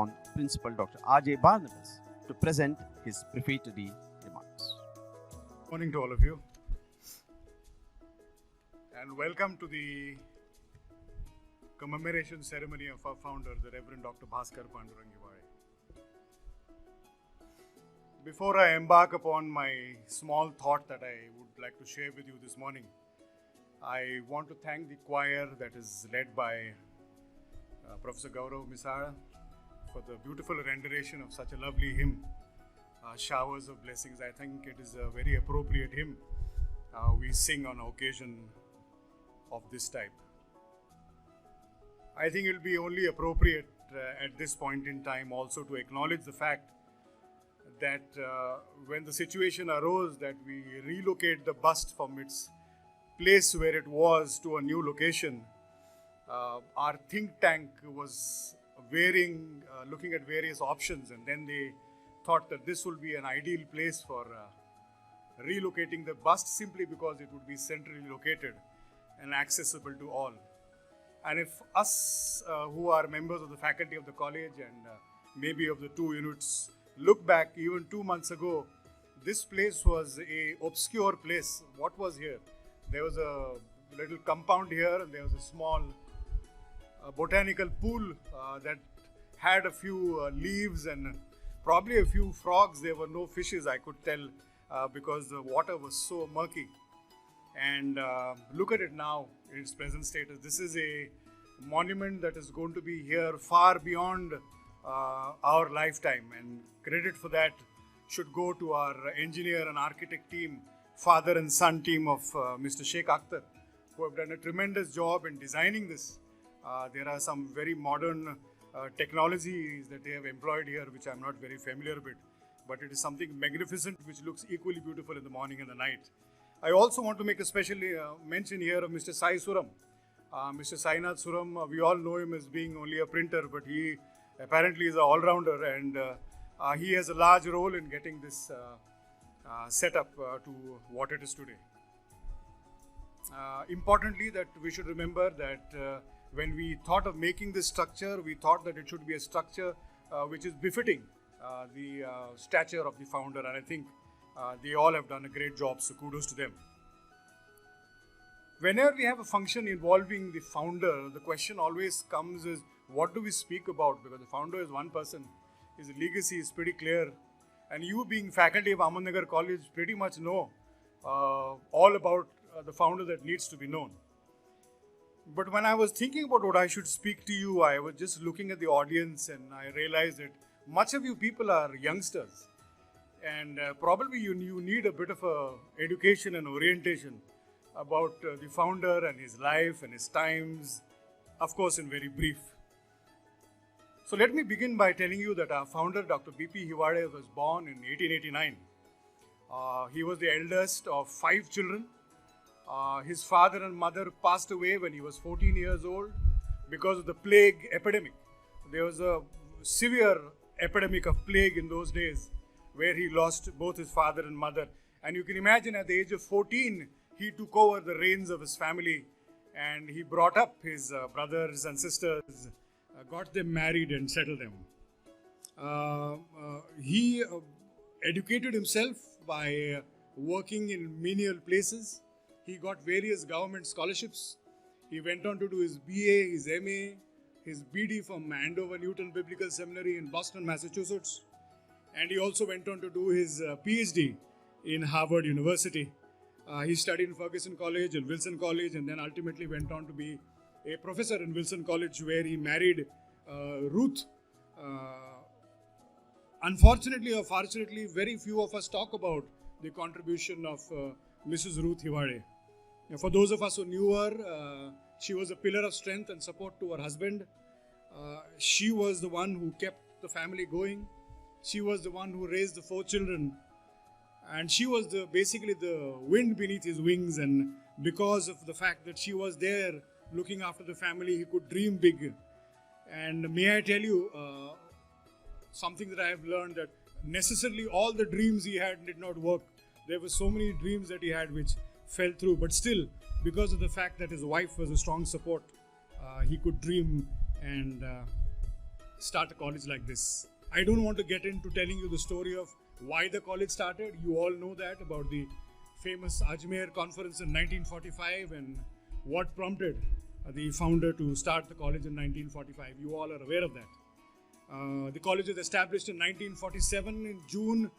on Principal Dr. R.J. Barnabas to present his prefatory remarks. Morning to all of you, and welcome to the commemoration ceremony of our founder, the Reverend Dr. Bhaskar Pandurangiwade. Before I embark upon my small thought that I would like to share with you this morning, I want to thank the choir that is led by Professor Gaurav Misara for the beautiful rendition of such a lovely hymn, Showers of Blessings. I think it is a very appropriate hymn we sing on occasion of this type. I think it will be only appropriate at this point in time also to acknowledge the fact that when the situation arose that we relocate the bust from its place where it was to a new location, our think tank was looking at various options, and then they thought that this would be an ideal place for relocating the bust simply because it would be centrally located and accessible to all. And if us who are members of the faculty of the college and maybe of the two units look back even 2 months ago, this place was a obscure place. What was here? There was a little compound here, and there was a small botanical pool that had a few leaves and probably a few frogs. There were no fishes, I could tell, because the water was so murky. And look at it now in its present status. This is a monument that is going to be here far beyond our lifetime, and credit for that should go to our engineer and architect team, father and son team of Mr. Sheikh Akhtar, who have done a tremendous job in designing this. There are some very modern technologies that they have employed here, which I'm not very familiar with, but it is something magnificent which looks equally beautiful in the morning and the night. I also want to make a special mention here of Mr. Sai Suram. Mr. Sainath Suram, we all know him as being only a printer, but he apparently is an all-rounder, and he has a large role in getting this set up to what it is today. Importantly, that we should remember that when we thought of making this structure, we thought that it should be a structure which is befitting the stature of the founder, and I think they all have done a great job, so kudos to them. Whenever we have a function involving the founder, the question always comes is, what do we speak about? Because the founder is one person, his legacy is pretty clear, and you being faculty of Ahmednagar College pretty much know all about the founder that needs to be known. But when I was thinking about what I should speak to you, I was just looking at the audience, and I realized that much of you people are youngsters, and probably you need a bit of a education and orientation about the founder and his life and his times, of course in very brief. So let me begin by telling you that our founder, Dr. B.P. Hiwade, was born in 1889. He was the eldest of 5 children. His father and mother passed away when he was 14 years old because of the plague epidemic. There was a severe epidemic of plague in those days where he lost both his father and mother. And you can imagine at the age of 14, he took over the reins of his family, and he brought up his brothers and sisters, got them married and settled them. He educated himself by working in menial places. He got various government scholarships. He went on to do his BA, his MA, his BD from Andover Newton Biblical Seminary in Boston, Massachusetts. And he also went on to do his PhD in Harvard University. He studied in Ferguson College and Wilson College, and then ultimately went on to be a professor in Wilson College, where he married Ruth. Unfortunately or fortunately, very few of us talk about the contribution of Mrs. Ruth Hiwade. For those of us who knew her, she was a pillar of strength and support to her husband. She was the one who kept the family going. She was the one who raised the 4 children. And she was basically the wind beneath his wings, and because of the fact that she was there looking after the family, he could dream big. And may I tell you something that I have learned, that necessarily all the dreams he had did not work. There were so many dreams that he had which fell through, but still, because of the fact that his wife was a strong support, he could dream and start a college like this. I don't want to get into telling you the story of why the college started. You all know that about the famous Ajmer conference in 1945 and what prompted the founder to start the college in 1945. You all are aware of that. The college was established in 1947 in June,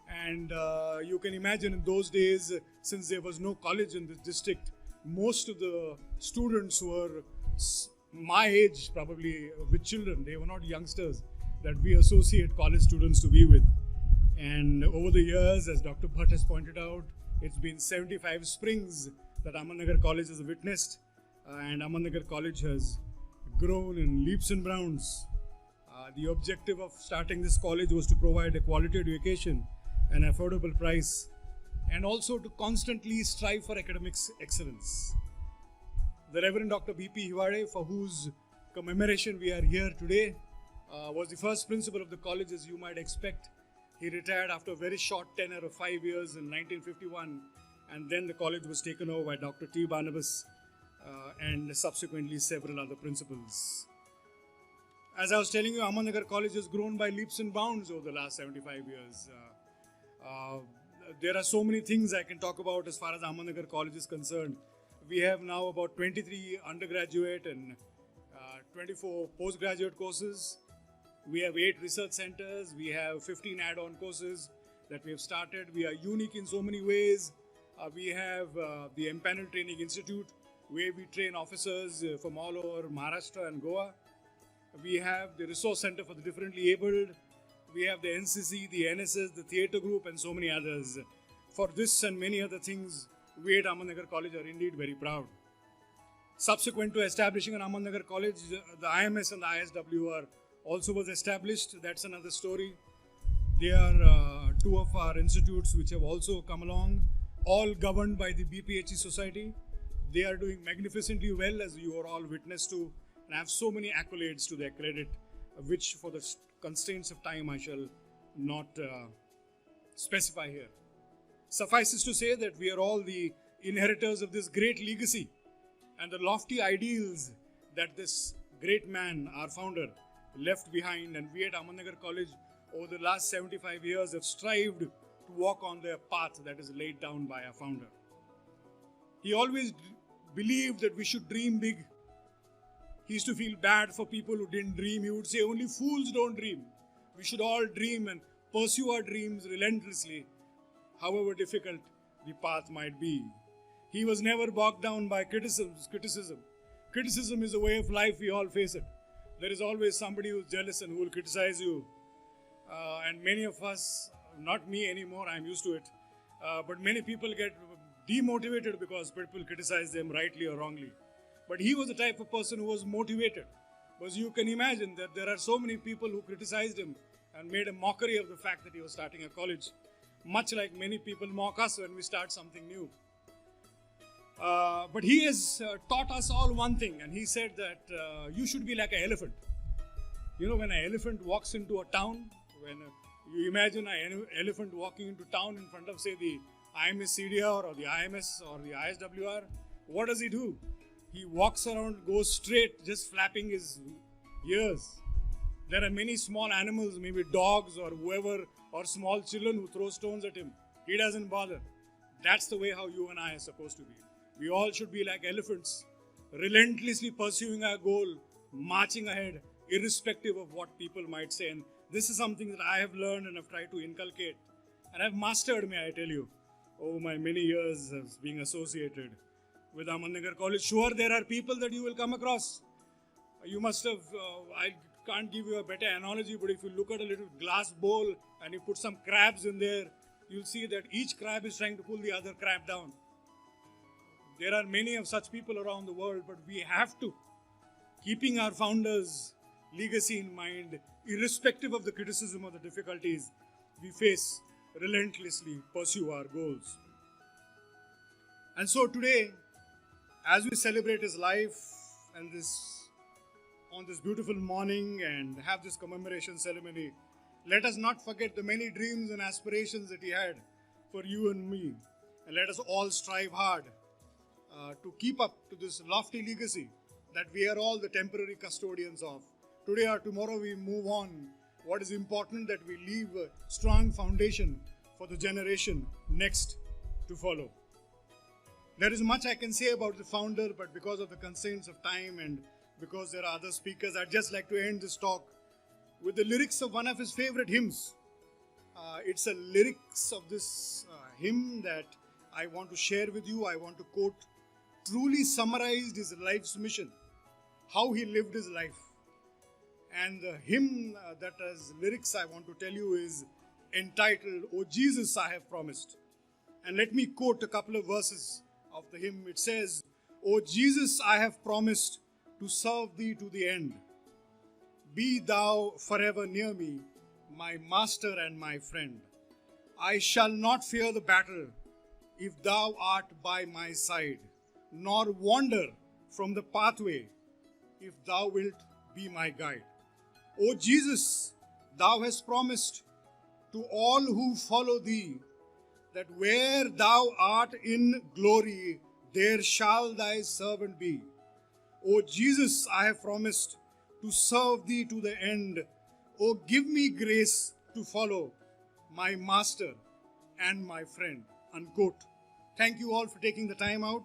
and you can imagine in those days, since there was no college in this district, most of the students were my age, probably with children. They were not youngsters that we associate college students to be with. And over the years, as Dr. Bhatt has pointed out, it's been 75 springs that Ahmednagar College has witnessed, and Ahmednagar College has grown in leaps and bounds. The objective of starting this college was to provide a quality education, an affordable price, and also to constantly strive for academics excellence. The Reverend Dr. B.P. Hiwade, for whose commemoration we are here today, was the first principal of the college, as you might expect. He retired after a very short tenure of 5 years in 1951, and then the college was taken over by Dr. T. Barnabas and subsequently several other principals. As I was telling you, Ahmednagar College has grown by leaps and bounds over the last 75 years. There are so many things I can talk about as far as Ahmednagar College is concerned. We have now about 23 undergraduate and 24 postgraduate courses. We have 8 research centers. We have 15 add-on courses that we have started. We are unique in so many ways. We have the Empanel Training Institute, where we train officers from all over Maharashtra and Goa. We have the Resource Center for the Differently Abled. We have the NCC, the NSS, the theatre group, and so many others. For this and many other things, we at Ahmednagar College are indeed very proud. Subsequent to establishing an Ahmednagar College, the IMS and the ISWR also was established. That's another story. They are 2 of our institutes which have also come along, all governed by the BPHE Society. They are doing magnificently well, as you are all witness to, and have so many accolades to their credit, which for the constraints of time I shall not specify here. Suffices to say that we are all the inheritors of this great legacy and the lofty ideals that this great man, our founder, left behind, and we at Ahmednagar College over the last 75 years have strived to walk on the path that is laid down by our founder. He always believed that we should dream big. He used to feel bad for people who didn't dream. He would say, only fools don't dream. We should all dream and pursue our dreams relentlessly, however difficult the path might be. He was never bogged down by criticism. Criticism is a way of life. We all face it. There is always somebody who's jealous and who will criticize you. And many of us, not me anymore, I'm used to it, but many people get demotivated because people criticize them rightly or wrongly. But he was the type of person who was motivated. Because you can imagine that there are so many people who criticized him and made a mockery of the fact that he was starting a college. Much like many people mock us when we start something new. But he has taught us all one thing, and he said that you should be like an elephant. You know, when an elephant walks into a town, when you imagine an elephant walking into town in front of, say, the IMS CDR or the IMS or the ISWR, what does he do? He walks around, goes straight, just flapping his ears. There are many small animals, maybe dogs or whoever, or small children who throw stones at him. He doesn't bother. That's the way how you and I are supposed to be. We all should be like elephants, relentlessly pursuing our goal, marching ahead, irrespective of what people might say. And this is something that I have learned and have tried to inculcate. And I've mastered, may I tell you, over my many years as being associated with Ahmednagar College. Sure, there are people that you will come across. You must have, I can't give you a better analogy, but if you look at a little glass bowl and you put some crabs in there, you'll see that each crab is trying to pull the other crab down. There are many of such people around the world, but we have to, keeping our founders' legacy in mind, irrespective of the criticism or the difficulties we face, relentlessly pursue our goals. And so today, as we celebrate his life and on this beautiful morning and have this commemoration ceremony, let us not forget the many dreams and aspirations that he had for you and me. And let us all strive hard to keep up to this lofty legacy that we are all the temporary custodians of, today or tomorrow we move on, what is important that we leave a strong foundation for the generation next to follow. There is much I can say about the founder, but because of the constraints of time and because there are other speakers, I'd just like to end this talk with the lyrics of one of his favorite hymns. It's a lyrics of this hymn that I want to share with you. I want to quote, truly summarized his life's mission, how he lived his life. And the hymn that has lyrics I want to tell you is entitled, O Jesus, I have promised. And let me quote a couple of verses of the hymn. It says, O Jesus, I have promised to serve thee to the end. Be thou forever near me, my master and my friend. I shall not fear the battle if thou art by my side, nor wander from the pathway if thou wilt be my guide. O Jesus, thou hast promised to all who follow thee that where thou art in glory, there shall thy servant be. O Jesus, I have promised to serve thee to the end. O give me grace to follow my master and my friend. Unquote. Thank you all for taking the time out.